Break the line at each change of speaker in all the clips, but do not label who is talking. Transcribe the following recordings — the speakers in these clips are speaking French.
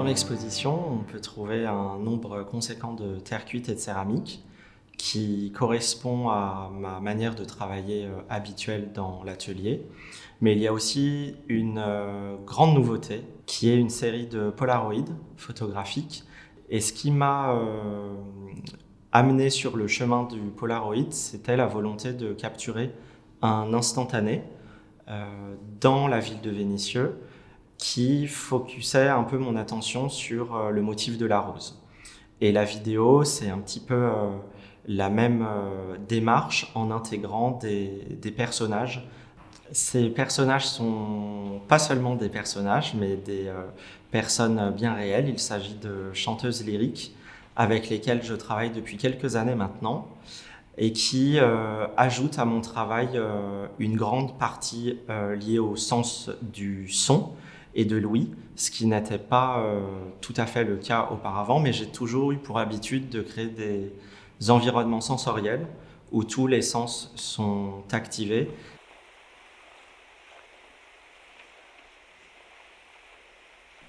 Dans l'exposition, on peut trouver un nombre conséquent de terre cuite et de céramique qui correspond à ma manière de travailler habituelle dans l'atelier. Mais il y a aussi une grande nouveauté qui est une série de polaroïds photographiques. Et ce qui m'a amené sur le chemin du polaroid, c'était la volonté de capturer un instantané dans la ville de Vénissieux qui focusait un peu mon attention sur le motif de la rose. Et la vidéo, c'est un petit peu la même démarche en intégrant des personnages. Ces personnages sont pas seulement des personnages, mais des personnes bien réelles. Il s'agit de chanteuses lyriques avec lesquelles je travaille depuis quelques années maintenant et qui ajoutent à mon travail une grande partie liée au sens du son et de l'ouïe, ce qui n'était pas tout à fait le cas auparavant, mais j'ai toujours eu pour habitude de créer des environnements sensoriels où tous les sens sont activés.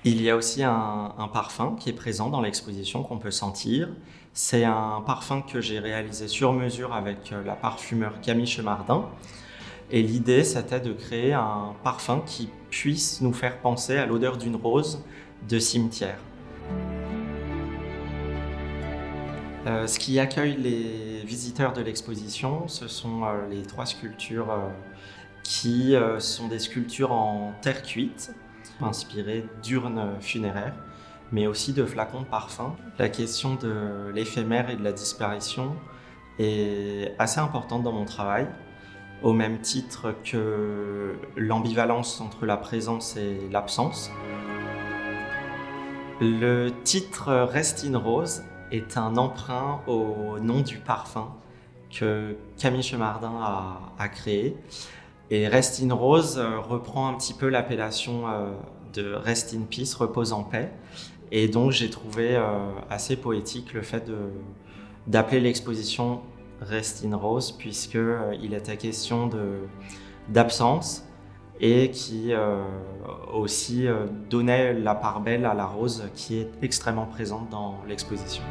Il y a aussi un parfum qui est présent dans l'exposition qu'on peut sentir. C'est un parfum que j'ai réalisé sur mesure avec la parfumeur Camille Chemardin. Et l'idée, c'était de créer un parfum qui puisse nous faire penser à l'odeur d'une rose de cimetière. Ce qui accueille les visiteurs de l'exposition, ce sont les 3 sculptures qui sont des sculptures en terre cuite, inspirées d'urnes funéraires, mais aussi de flacons de parfum. La question de l'éphémère et de la disparition est assez importante dans mon travail, au même titre que l'ambivalence entre la présence et l'absence. Le titre Rest in Rose est un emprunt au nom du parfum que Camille Chemardin a créé. Et Rest in Rose reprend un petit peu l'appellation de Rest in Peace, repose en paix. Et donc j'ai trouvé assez poétique le fait d'appeler l'exposition Rest in Rose, puisqu'il était question d'absence et qui aussi donnait la part belle à la rose qui est extrêmement présente dans l'exposition.